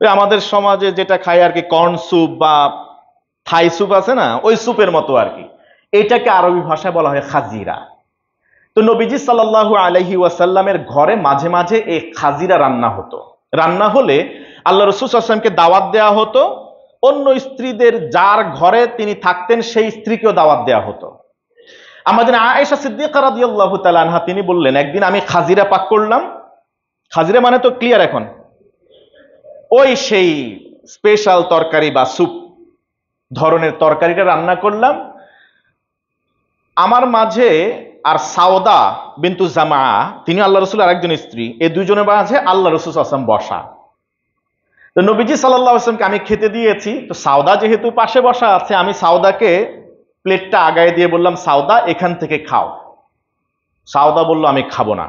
আমাদের সমাজে যেটা খাই আর কি, কর্ন স্যুপ বা থাই স্যুপ আছে না, ওই স্যুপের মতো আর কি, এটাকে আরবি ভাষায় বলা হয় খাজিরা। তো নবীজি সাল্লাল্লাহু আলাইহি ওয়াসাল্লামের ঘরে মাঝে মাঝে এই খাজিরা রান্না হতো। রান্না হলে আল্লাহ রাসূল সাল্লাল্লাহু আলাইহি ওয়াসাল্লামকে দাওয়াত দেওয়া হতো, অন্য স্ত্রীদের যার ঘরে তিনি থাকতেন সেই স্ত্রীকেও দাওয়াত দেওয়া হতো। আমাদের আয়েশা সিদ্দিকা রাদিয়াল্লাহু তাআলা আনহা তিনি বললেন, একদিন আমি খাজিরা পাক করলাম। খাজিরা মানে তো ক্লিয়ার এখন, ওই সেই স্পেশাল তরকারি বা স্যুপ ধরনের তরকারিটা রান্না করলাম। আমার মাঝে আর সাউদা বিনতু জামা, তিনি আল্লাহ রসুল আরেকজন স্ত্রী, এই দুইজনের মাঝে আল্লাহ রসুল আসলাম বসা। তো নবীজি সাল্লাল্লাহু আলাইহি ওয়াসাল্লামকে আমি খেতে দিয়েছি, তো সাউদা যেহেতু পাশে বসা আছে, আমি সাউদাকে প্লেটটা আগায় দিয়ে বললাম, সাউদা এখান থেকে খাও। সাউদা বলল, আমি খাবো না।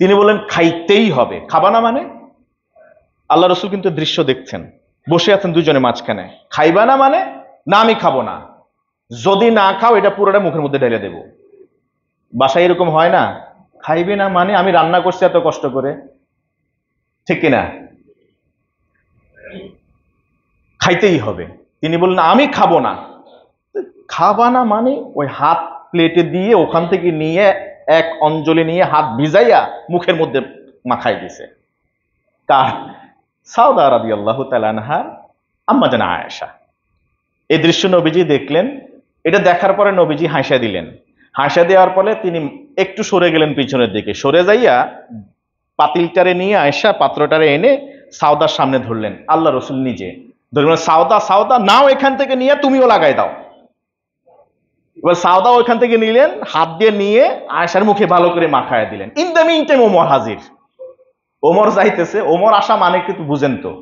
তিনি বললেন, খাইতেই হবে। খাবা না মানে? আল্লাহ রসুল কিন্তু দৃশ্য দেখছেন, বসে আছেন দুজনের মাঝখানে। খাইবা না মানে? না, আমি খাবো না। যদি না খাও এটা পুরোটা মুখের মধ্যে ঢেলে দেব। বাসায় এরকম হয় না? খাইবে না মানে আমি রান্না করছি এত কষ্ট করে, ঠিক কিনা? খাইতেই হবে। তিনি বললেন, আমি খাবো না। খাবা না মানে ওই হাত প্লেটে দিয়ে ওখান থেকে নিয়ে এক অঞ্জলি নিয়ে হাত ভিজাইয়া মুখের মধ্যে মাখাই দিছে। কার? সাউদা রাদিয়াল্লাহু তাআলা আনহার আম্মা জান আয়েশা। এই দৃশ্য নবীজি দেখলেন। এটা দেখার পরে নবীজি হাসা দিলেন। হাসা দেওয়ার পরে তিনি একটু সরে গেলেন পিছনের দিকে, সরে যাইয়া পাতিলটারে নিয়ে আয়েশা পাত্রটারে এনে সাউদার সামনে ধরলেন। আল্লাহ রসুল নিজে ধরলেন, সাউদা সাউদা নাও এখান থেকে নিয়ে তুমিও লাগাই দাও। এবার সাউদা ওইখান থেকে নিলেন, হাত দিয়ে নিয়ে আয়েশার মুখে ভালো করে মাখায় দিলেন। In the mean time Omar হাজির। ওমর যাইতেছে, ওমর আসা মানে কিন্তু বুঝেন তো,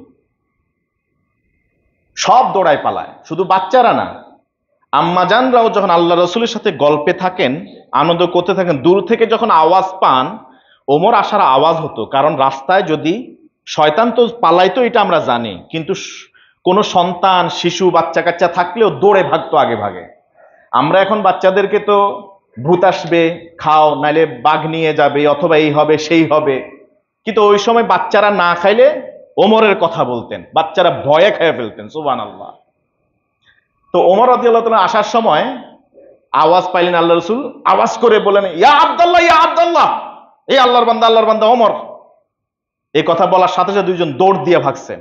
সব দৌড়ায় পালায়, শুধু বাচ্চারা না, আম্মাজানরাও যখন আল্লাহ রসুলের সাথে গল্পে থাকেন, আনন্দ করতে থাকেন, দূর থেকে যখন আওয়াজ পান, ওমর আসার আওয়াজ হতো। কারণ রাস্তায় যদি শয়তান তো পালাইতো, এটা আমরা জানি, কিন্তু কোনো সন্তান শিশু বাচ্চা কাচ্চা থাকলেও দৌড়ে ভাগতো আগে ভাগে। আমরা এখন বাচ্চাদেরকে তো ভূত আসবে খাও, নাইলে বাঘ নিয়ে যাবে, অথবা এই হবে সেই হবে, কিন্তু ওই সময় বাচ্চারা না খাইলে ওমরের কথা বলতেন, বাচ্চারা ভয়ে খেয়ে ফেলতেন। সুবহানাল্লাহ। তো ওমর রাদিয়াল্লাহু তাআলা আসার সময় আওয়াজ পাইলেন, আল্লাহ রাসূল আওয়াজ করে বলেন, ইয়া আব্দুল্লাহ ইয়া আব্দুল্লাহ, এই আল্লাহর বান্দা ওমর। এই কথা বলার সাথে সাথে দুইজন দৌড় দিয়ে ভাগছেন।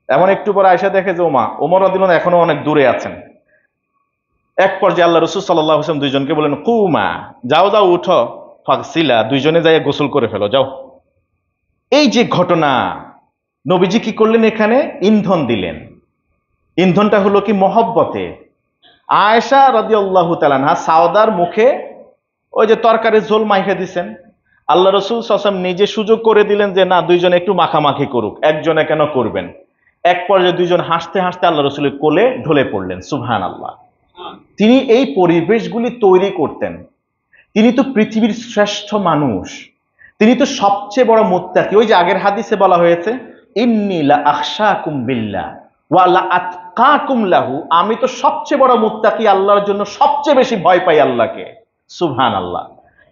এমন একটু পরে আয়েশা দেখে যে ওমর রাদিয়াল্লাহু এখনো অনেক দূরে আছেন। এক পর্যায়ে আল্লাহ রাসূল সাল্লাল্লাহু আলাইহি ওয়াসাল্লাম দুইজনকে বলেন, কুমা, যাও যাও উঠো, ফাগসিলা, দুইজনে যাই গোসল করে ফেলো, যাও। এই যে ঘটনা, নবীজি কি করলেন? এখানে ইন্ধন দিলেন। ইন্ধনটা হলো কি? মহব্বতে। আয়েশা রাদিয়াল্লাহু তাআলা আনহা সাউদার মুখে ওই যে তরকারির ঝোল মাইখে দিছেন। আল্লাহ রাসূল সাল্লাল্লাহু আলাইহি ওয়াসাল্লাম নিজে সুযোগ করে দিলেন যে না, দুইজনে একটু মাখামাখি করুক, একজনে কেন করবেন। এক পর্যায়ে দুইজন হাসতে হাসতে আল্লাহ রাসূলের কোলে ঢলে পড়লেন। সুবহানাল্লাহ। তিনি এই পরিবেশগুলি তৈরি করতেন। তিনি তো পৃথিবীর শ্রেষ্ঠ মানুষ, তিনি তো সবচেয়ে বড় মুত্তাকি। ওই যে আগের হাদিসে বলা হয়েছে, ইন্নী লা আখশাকুম বিল্লাহ ওয়া লা আতকাকুম লাহু, আমি তো সবচেয়ে বড় মুত্তাকি, আল্লাহর জন্য সবচেয়ে বেশি ভয় পাই আল্লাহকে। সুবহানাল্লাহ।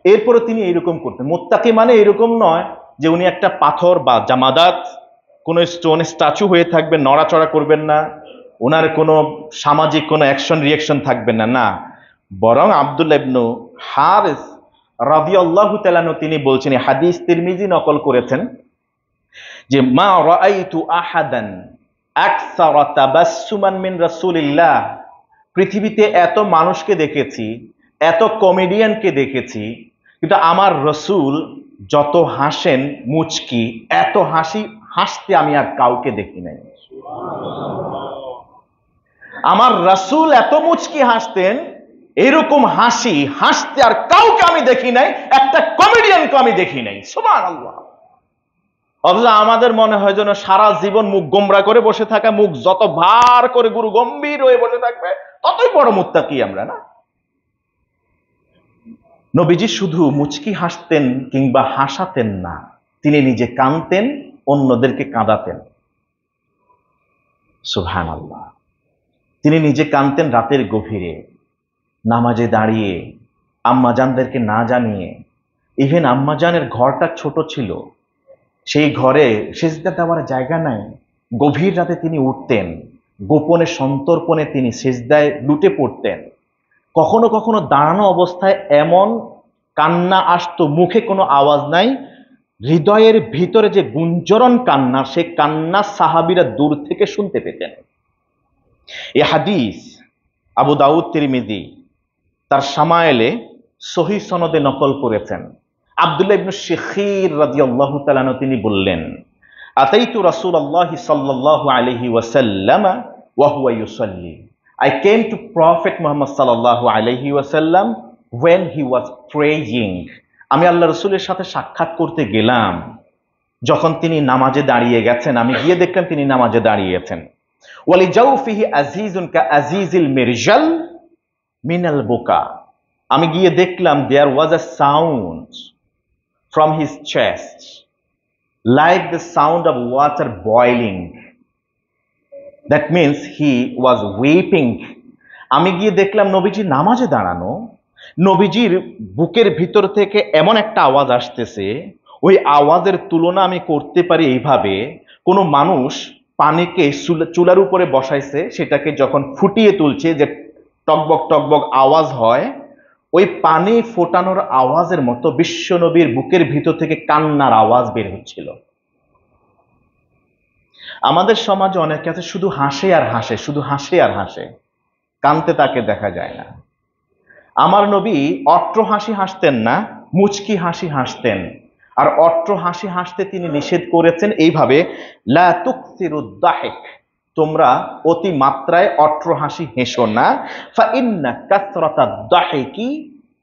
এরপরে তিনি এরকম করতেন। মুত্তাকি মানে এরকম নয় যে উনি একটা পাথর বা জামাদাত, কোন স্টোন স্ট্যাচু হয়ে থাকবেন, নড়াচড়া করবেন না, ওনার কোনো সামাজিক কোনো অ্যাকশন রিয়াকশন থাকবে না, না। বরং আব্দুল্লাহ ইবনু হারিস রাদিয়াল্লাহু তাআলা আনহু তিনি বলছেন, হাদিস তিরমিজি নকল করেছেন, যে মা রাআইতু আহাদান আকসারা তাবাসসুমান মিন রাসূলিল্লাহ, পৃথিবীতে এত মানুষকে দেখেছি, এত কমেডিয়ানকে দেখেছি, কিন্তু আমার রসুল যত হাসেন মুচকি, এত হাসতে আমি আর কাউকে দেখি নাই। আমার রাসূল এত মুচকি হাসতেন, এরকম হাসতে আর কাউকে আমি দেখি নাই, একটা কমেডিয়ানকে আমি দেখি নাই। সুবহানাল্লাহ। অথচ আমাদের মনে হয় যেন সারা জীবন মুখ গোমরা করে বসে থাকা, মুখ যত ভার করে গুরু গম্ভীর হয়ে বসে থাকবে ততই বড় মুত্তাকি আমরা, না? নবীজি শুধু মুচকি হাসতেন কিংবা হাসাতেন না, তিনি নিজে কাঁদতেন, অন্যদেরকে কাঁদাতেন। সুবহানাল্লাহ। তিনি নিজে কাঁদতেন রাতের গভীরে, নামাজে দাঁড়িয়ে, আম্মাজানদেরকে না জানিয়ে। ইভেন আম্মাজানের ঘরটা ছোট ছিল, সেই ঘরে সেজদা দেওয়ার জায়গা নাই, গভীর রাতে তিনি উঠতেন, গোপনে সন্তর্পণে তিনি সেজদায় লুটে পড়তেন। কখনো কখনো দাঁড়ানো অবস্থায় এমন কান্না আসতো, মুখে কোনো আওয়াজ নাই, হৃদয়ের ভিতরে যে গুঞ্জরণ কান্না, সে কান্না সাহাবীরা দূর থেকে শুনতে পেতেন। এ হাদিস আবু দাউদ তিরমিজি তার শামায়েলে সহিহ সনদে নকল করেছেন। আব্দুল্লাহ ইবনে শিখির রাদিয়াল্লাহু তাআলা আনহু তিনি বললেন, আতাইতু রাসূলুল্লাহি সাল্লাল্লাহু আলাইহি ওয়াসাল্লাম ওয়া হুয়া ইউসাল্লি। I came to Prophet Muhammad sallallahu alaihi wasallam when he was praying. আমি আল্লাহ রাসূলের সাথে সাক্ষাৎ করতে গেলাম যখন তিনি নামাজে দাঁড়িয়ে গেছেন। আমি গিয়ে দেখলাম তিনি নামাজে দাঁড়িয়েছেন। ওয়ালি জাউফিহি আজিজুন কা আজিজিল মিরজাল মিনাল বুকা। আমি গিয়ে দেখলাম there was a sound from his chest like the sound of water boiling. That means he was weeping. আমি গিয়ে দেখলাম নবীজি নামাজে দাঁড়ানো, নবীজির বুকের ভিতর থেকে এমন একটা আওয়াজ আসতেছে, ওই আওয়াজের তুলনা আমি করতে পারি এইভাবে, কোনো মানুষ পানিকে চুলার উপরে বসাইছে, সেটাকে যখন ফুটিয়ে তুলছে যে টকবক টকবক আওয়াজ হয়, ওই পানি ফোটানোর আওয়াজের মতো বিশ্বনবীর বুকের ভিতর থেকে কান্নার আওয়াজ বের হচ্ছিল। আমাদের সমাজে অনেকে আছে শুধু হাসে আর হাসে, শুধু হাসে আর হাসে, কানতে তাকে দেখা যায় না। আমার নবী অট্র হাসি হাসতেন না, মুচকি হাসি হাসতেন। আর অট্র হাসি হাসতে তিনি নিষেধ করেছেন এইভাবে, লা তুকসিরুদ দাহিক, তোমরা অতি মাত্রায় অট্র হাসি হেসো না, ফা ইন্না কাসরাতাদ দাহিকি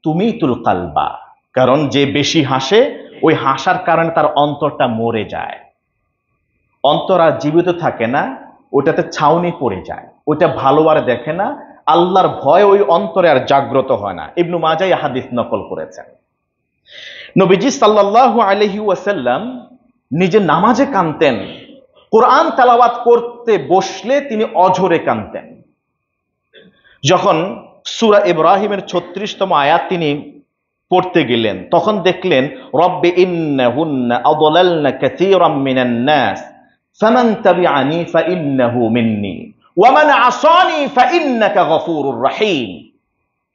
তুমিতুল কালবা, কারণ যে বেশি হাসে ওই হাসার কারণে তার অন্তরটা মরে যায়, অন্তর আর জীবিত থাকে না, ওটাতে ছাউনি পড়ে যায়, ওটা ভালো আর দেখে না, আল্লাহর ভয় ওই অন্তরে আর জাগ্রত হয় না। ইবনু মাজাহ এই হাদিস নকল করেছেন। নবীজি সাল্লাল্লাহু আলাইহি ওয়াসাল্লাম নিজে নামাজে কাঁদতেন, কোরআন তেলাওয়াত করতে বসলে তিনি অঝরে কাঁদতেন। যখন সূরা ইব্রাহিমের 36তম আয়াত তিনি পড়তে গেলেন, তখন দেখলেন রব্বি ইন্নাহুন্না আদলালনা কাসীরাম মিনান নাস ফামান তাবিআনি ফাইন্নাহু মিন্নি ওয়া মান আসানি ফাইন্নাকা গফুরুর রহিম।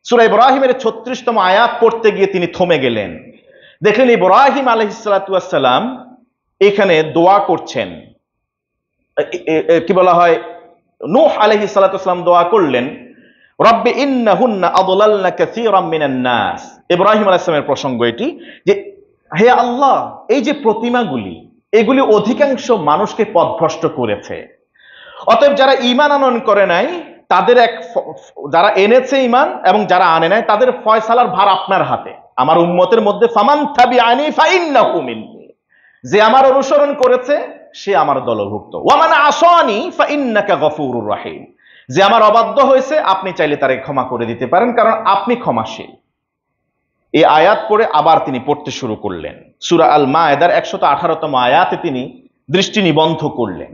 সূরা ইব্রাহিমের 36তম আয়াত পড়তে গিয়ে তিনি থমে গেলেন। দেখলেন ইব্রাহিম আলাইহিস সালাতু ওয়াস সালাম এখানে দোয়া করছেন, কি বলা হয়, নূহ আলাইহিস সালাতু ওয়াস সালাম দোয়া করলেন রব্বি ইন্নাহুন্না আদলালনা কাসীরাম মিনান নাস। ইব্রাহিম আলাইহিস সালামের প্রসঙ্গ এটি, যে হে আল্লাহ, এই যে প্রতিমাগুলি, এগুলি অধিকাংশ মানুষকে পথভ্রষ্ট করেছে, অতএব যারা ঈমান আনয়ন করে নাই তাদের যারা এনেছে ঈমান এবং যারা আনে নাই তাদের ফয়সালার ভার আপনার হাতে। আমার উম্মতের মধ্যে ফামান তাবিআনি ফাইন্নাহু মিন্নি, যে আমার অনুসরণ করেছে সে আমার দলভুক্ত, ওয়া মান আসানি ফাইন্নাকা গফুরুর রহিম, যে আমার অবাধ্য হয়েছে আপনি চাইলে তারে ক্ষমা করে দিতে পারেন, কারণ আপনি ক্ষমাশীল। এই আয়াত পড়ে আবার তিনি পড়তে শুরু করলেন। সূরা আল মায়েদার 118তম আয়াতে তিনি দৃষ্টি নিবদ্ধ করলেন।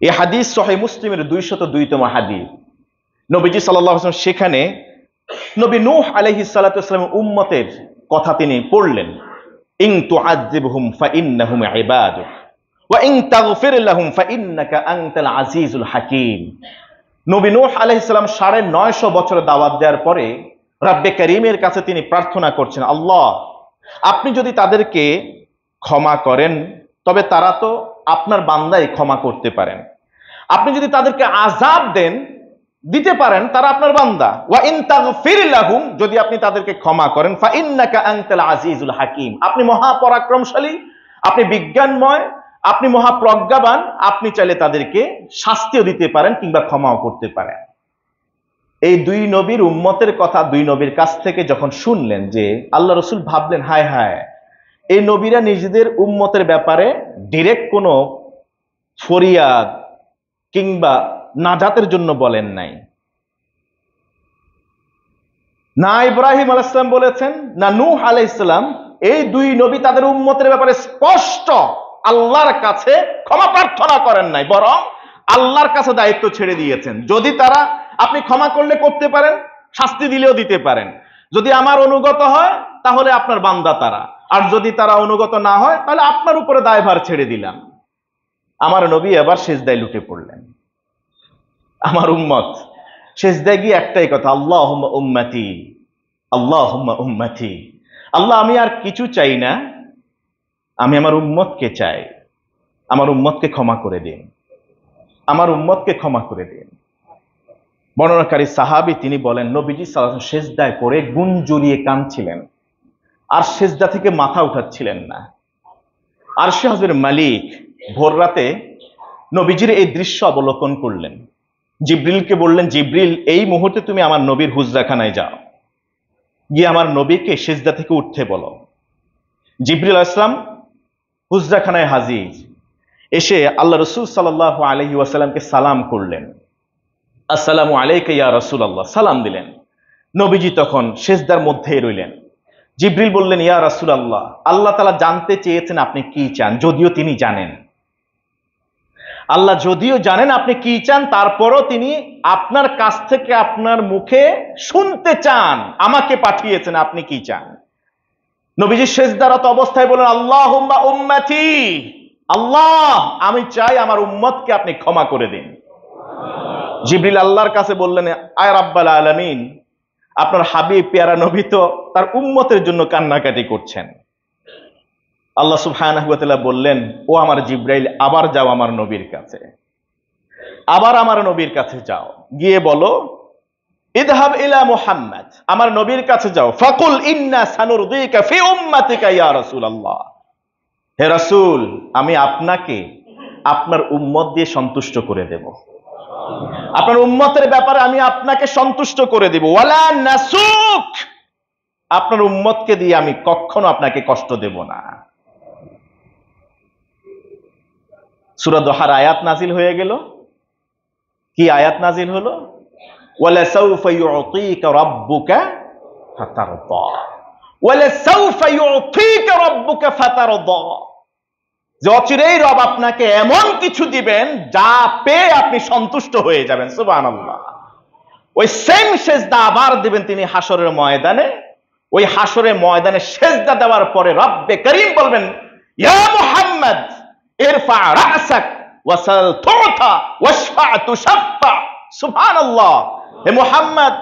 এই হাদিস সহিহ মুসলিমের 202তম হাদিস। নবীজি সাল্লাল্লাহু আলাইহি ওয়াসাল্লাম সেখানে নবী নূহ আলাইহিস সালাতু ওয়াস সালামের উম্মতের কথা তিনি পড়লেন, ইন তুআযিবহুম ফাইন্নাহুম ইবাদুক ওয়া ইন তাগফির লাহুম ফাইন্নাকা আনতাল আজিজুল হাকীম। নবী নূহ আলাইহিস সালাম 950 বছর দাওয়াত দেওয়ার পরে রব্বে কারীমের কাছে তিনি প্রার্থনা করছেন, আল্লাহ, আপনি যদি তাদেরকে ক্ষমা করেন তবে তারা তো আপনার বান্দাই ক্ষমা করতে পারেন, আপনি যদি তাদেরকে আযাব দেন দিতে পারেন, তারা আপনার বান্দা, ওয়া ইন তাগফির লাহুম, যদি আপনি তাদেরকে ক্ষমা করেন, ফাইন্নাকা আনতাল আজিজুল হাকীম, আপনি মহাপরাক্রমশালী, আপনি বিজ্ঞানময়, আপনি মহাপ্রজ্ঞাবান, আপনি চাইলে তাদেরকে শাস্তিও দিতে পারেন কিংবা ক্ষমাও করতে পারেন। এই দুই নবীর উম্মতের কথা দুই নবীর কাছ থেকে যখন শুনলেন, যে আল্লাহ রাসূল ভাবলেন, হায় হায়, এই নবীরা নিজেদের উম্মতের ব্যাপারে ডিরেক্ট কোনো ফরিয়াদ কিংবা নাজাতের জন্য বলেন নাই, না ইব্রাহিম আলাইহিস সালাম বলেছেন, না নূহ আলাইহিস সালাম, এই দুই নবী তাদের উম্মতের ব্যাপারে স্পষ্ট আল্লাহর কাছে ক্ষমা প্রার্থনা করেন নাই, বরং আল্লাহর কাছে দায়িত্ব ছেড়ে দিয়েছেন। যদি তারা, আপনি ক্ষমা করলে করতে পারেন, শাস্তি দিলেও দিতে পারেন। যদি আমার অনুগত হয় তাহলে আপনার বান্দা তারা, আর যদি তারা অনুগত না হয় তাহলে আপনার উপরে দায়ভার ছেড়ে দিলাম। আমার নবী এবার সিজদায় লুটে পড়লেন। আমার উম্মত সিজদায় গিয়ে একটাই কথা, আল্লাহুম্মা উম্মতি, আল্লাহুম্মা উম্মতি। আল্লাহ, আমি আর কিছু চাই না, আমি আমার উম্মতকে চাই, আমার উম্মতকে ক্ষমা করে দিন, আমার উম্মতকে ক্ষমা করে দিন। বর্ণনাকারী সাহাবী তিনি বলেন, নবীজি সাল্লাল্লাহু আলাইহি ওয়াসাল্লাম সিজদায় পড়ে গুণ জড়িয়ে কাঁদছিলেন, আর সিজদা থেকে মাথা উঠাচ্ছিলেন না। আরশে আজিমের মালিক ভোর রাতে নবীজির এই দৃশ্য অবলোকন করলেন। জিবরিলকে বললেন, জিবরিল, এই মুহূর্তে তুমি আমার নবীর হুজরাখানায় যাও, গিয়ে আমার নবীকে সিজদা থেকে উঠতে বলো। জিবরিল আলাইহিস সালাম হুজরাখানায় হাজির, এসে আল্লাহ রাসূল সাল্লাল্লাহু আলাইহি ওয়াসাল্লামকে সালাম করলেন। আসসালামু আলাইকা ইয়া রাসূলুল্লাহ, সালাম দিলেন। নবীজি তখন সিজদার মধ্যেই রইলেন। জিবরিল বললেন, ইয়া রাসূলুল্লাহ, আল্লাহ তাআলা জানতে চেয়েছেন আপনি কি চান। যদিও তিনি জানেন, আল্লাহ যদিও জানেন আপনি কি চান, তারপরও তিনি আপনার কাছ থেকে আপনার মুখে শুনতে চান, আমাকে পাঠিয়েছেন আপনি কি চান। নবীজি সিজদারত অবস্থায় বলেন, আল্লাহুম্মা উম্মতি, আল্লাহ, আমি চাই আমার উম্মতকে আপনি ক্ষমা করে দিন। জিবরিল আল্লাহর কাছে বললেন, আয় রাব্বাল আলামিন, আপনার হাবিব পেয়ারা নবী তো তার উম্মতের জন্য কান্নাকাটি করছেন। আল্লাহ সুবহানাহু ওয়া তাআলা বললেন, ও আমার জিবরাইল, আবার যাও আমার নবীর কাছে, আবার আমার নবীর কাছে যাও, গিয়ে বলো, ইযহাব ইলা মুহাম্মদ, আমার নবীর কাছে যাও, ফাকুল ইন্না সানুরদিকা ফি উম্মাতিকা ইয়া রাসূলুল্লাহ, হে রাসূল, আমি আপনাকে আপনার উম্মত দিয়ে সন্তুষ্ট করে দেব, আপনার উম্মতের ব্যাপারে আমি আপনাকে সন্তুষ্ট করে দেব। ওয়ালা নাসুক, আপনার উম্মতকে দিয়ে আমি কখনো আপনাকে কষ্ট দেব না। সূরা দোহার আয়াত নাজিল হয়ে গেল। কি আয়াত নাজিল হলো? ওয়ালা সাউফা ইউতিকা রাব্বুকা ফাতারদা, ওয়ালা সাউফা ইউতিকা রাব্বুকা ফাতারদা, যে অচিরেই রব আপনাকে এমন কিছু দিবেন যা পেয়ে আপনি সন্তুষ্ট হয়ে যাবেন। সুবহানাল্লাহ। ওই সেম সিজদা আবার দিবেন তিনি হাসরের ময়দানে। ওই হাসরের ময়দানে সিজদা দেওয়ার পরে রব্বে করিম বলবেন, ইয়া মুহাম্মদ ইরফা রাসাক ওয়াসাল তুতা ওয়াশফা তুশফা। সুবহানাল্লাহ। হে মুহাম্মদ,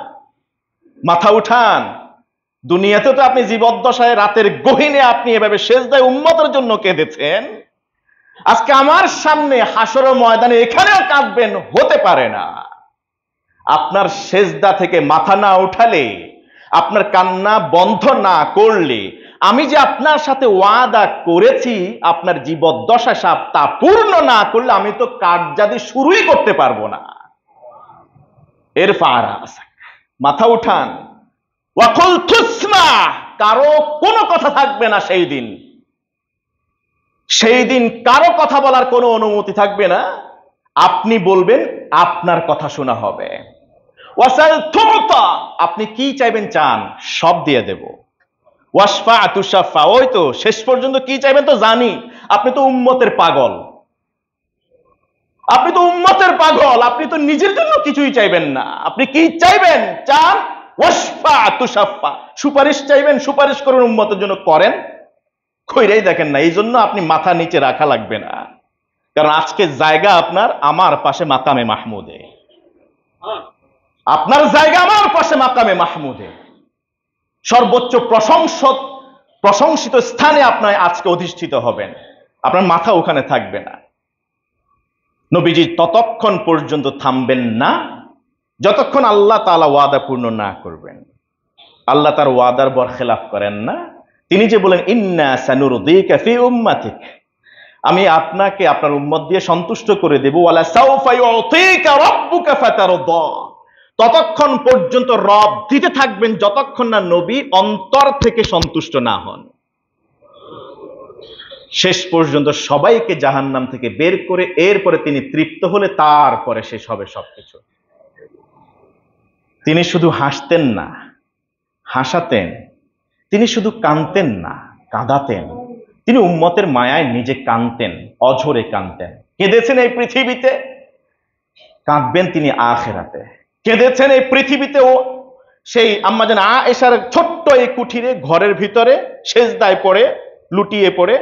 মাথা উঠান। দুনিয়াতে তো আপনি জীবদ্দশায় রাতের গহীনে আপনি এভাবে সিজদায় উম্মতের জন্য কেঁদেছেন, আজকে আমার সামনে হাসরের ময়দানে এখানেও কাঁদবেন, হতে পারে না। আপনার সিজদা থেকে মাথা না উঠালে, আপনার কান্না বন্ধ না করলে, আমি যে আপনার সাথে ওয়াদা করেছি আপনার জীবদ্দশা সাপ তা পূর্ণ না করলে আমি তো কার্যাদি শুরুই করতে পারবো না। এর ফারাসাক, মাথা উঠান। ওয়াকুল তুসমা, কারো কোনো কথা থাকবে না সেই দিন। সেই দিন কারো কথা বলার কোনো অনুমতি থাকবে না। আপনি বলবেন, আপনার কথা শোনা হবে। ওয়াসাল তুতা, আপনি কি চাইবেন চান, সব দিয়ে দেব। ওয়াশফা তুশফা, ওই তো শেষ পর্যন্ত কি চাইবেন তো জানি। আপনি তো উম্মতের পাগল, আপনি তো উম্মতের পাগল, আপনি তো নিজের জন্য কিছুই চাইবেন না। আপনি কি চাইবেন চান, ওয়াশফা তুশফা, সুপারিশ চাইবেন, সুপারিশ করুন উম্মতের জন্য, করেন, কইরাই দেখেন না। এই জন্য আপনি মাথা নিচে রাখা লাগবে না, কারণ আজকে জায়গা আপনার আমার পাশে মাকামে মাহমুদে, আপনার জায়গা আমার পাশে মাকামে মাহমুদে, সর্বোচ্চ প্রশংসিত স্থানে আপনার আজকে অধিষ্ঠিত হবেন। আপনার মাথা ওখানে থাকবে না। নবীজি ততক্ষণ পর্যন্ত থামবেন না যতক্ষণ আল্লাহ তাআলা ওয়াদা পূর্ণ না করবেন। আল্লাহ তার ওয়াদার বরখেলাফ করেন না। তিনি যে বলেন, ইন্না সানুরদিকা ফি উম্মাতিক, আমি আপনাকে আপনার উম্মত দিয়ে সন্তুষ্ট করে দেব। ওয়ালা সাউফা ইউতিকা রাব্বুকা ফাতারদা, ততক্ষণ পর্যন্ত রব দিতে থাকবেন যতক্ষণ না নবী অন্তর থেকে সন্তুষ্ট না হন। শেষ পর্যন্ত সবাইকে জাহান্নাম থেকে বের করে এরপরে তিনি তৃপ্ত হলে তারপরে শেষ হবে সবকিছু। তিনি শুধু হাসতেন না, হাসাতেন, তিনি শুধু কাঁদতেন না, কাঁদাতেন। তিনি উম্মতের মায়ায় নিজে কাঁদতেন, অঝরে কাঁদতেন। কেঁদেছেন এই পৃথিবীতে, কাঁদবেন তিনি আখিরাতে। কেঁদেছেন এই পৃথিবীতে, ও সেই আম্মাজান আয়েশার ছোট্ট এই কুঠিরে ঘরের ভিতরে সেজদায় পড়ে, লুটিয়ে পড়ে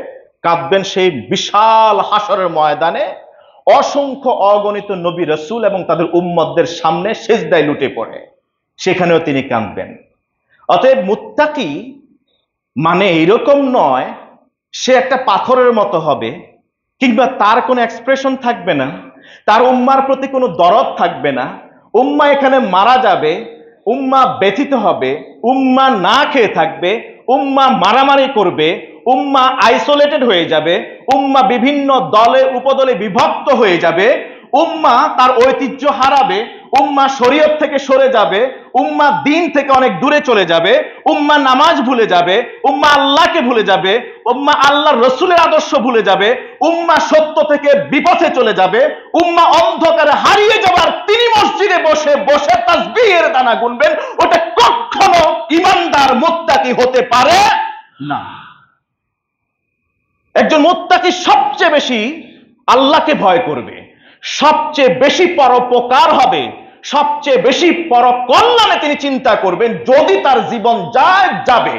কাঁদবেন সেই বিশাল হাসরের ময়দানে, অসংখ্য অগণিত নবী রাসূল এবং তাদের উম্মতদের সামনে সেজদায় লুটে পড়ে, সেখানেও তিনি কাঁদবেন। অতএব মুত্তাকি মানে এরকম নয় সে একটা পাথরের মতো হবে, কিংবা তার কোনো এক্সপ্রেশন থাকবে না, তার উম্মার প্রতি কোনো দরদ থাকবে না, উম্মা এখানে মারা যাবে, উম্মা ব্যথিত হবে, উম্মা না খেয়ে থাকবে, উম্মা মারামারি করবে, উম্মা আইসোলেটেড হয়ে যাবে, উম্মা বিভিন্ন দলে উপদলে বিভক্ত হয়ে যাবে, উম্মা তার ঐতিহ্য হারাবে, উম্মা শরীয়ত থেকে সরে যাবে, উম্মা দিন থেকে অনেক দূরে চলে যাবে, উম্মা নামাজ ভুলে যাবে, উম্মা আল্লাহকে ভুলে যাবে, উম্মা আল্লাহর রসুলের আদর্শ ভুলে যাবে, উম্মা সত্য থেকে বিপথে চলে যাবে, উম্মা অন্ধকারে হারিয়ে যাবার তিনি মসজিদে বসে বসে তাসবিহের দানা গুনবেন। ওটা কখনো ইমানদার মুত্তাকি হতে পারে না। একজন মুত্তাকি সবচেয়ে বেশি আল্লাহকে ভয় করবে, সবচেয়ে বেশি পরোপকার হবে, সবচেয়ে বেশি পরকল্যাণে তিনি চিন্তা করবেন। যদি তার জীবন যায় যাবে,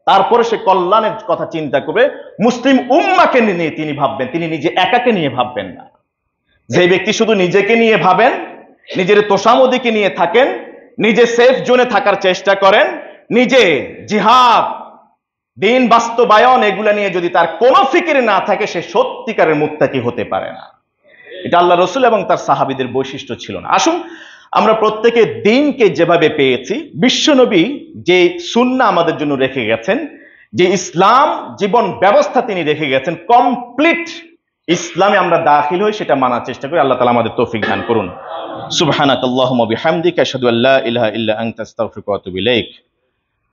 তারপরে সে কল্যাণের কথা চিন্তা করবে। মুসলিম উম্মাকে নিয়ে তিনি ভাববেন, তিনি নিজে একাকে নিয়ে ভাববেন না। যে ব্যক্তি শুধু নিজেকে নিয়ে ভাবেন, নিজের তোষামদিকে নিয়ে থাকেন, নিজে সেফ জোনে থাকার চেষ্টা করেন, নিজে জিহাদ দিন বাস্তবায়ন এগুলা নিয়ে যদি তার কোনো ফিকির না থাকে, সে সত্যিকারের মুত্তাকি হতে পারে না। এটা আল্লাহ রসুল এবং তার সাহাবীদের বৈশিষ্ট্য ছিল না। আসুন আমরা প্রত্যেকে দিনকে যেভাবে পেয়েছি, বিশ্বনবী যে সুন্নাহ আমাদের জন্য রেখে গেছেন, যে ইসলাম জীবন ব্যবস্থা তিনি রেখে গেছেন, কমপ্লিট ইসলামে আমরা দাখিল হই, সেটা মানার চেষ্টা করি। আল্লাহ তাআলা আমাদের তৌফিক দান করুন। সুবহানাকাল্লাহুম্মা বিহামদিকা আশহাদু আল্লা ইলাহা ইল্লা আনতা আস্তাগফিরুকা ওয়া আতুবু ইলাইক।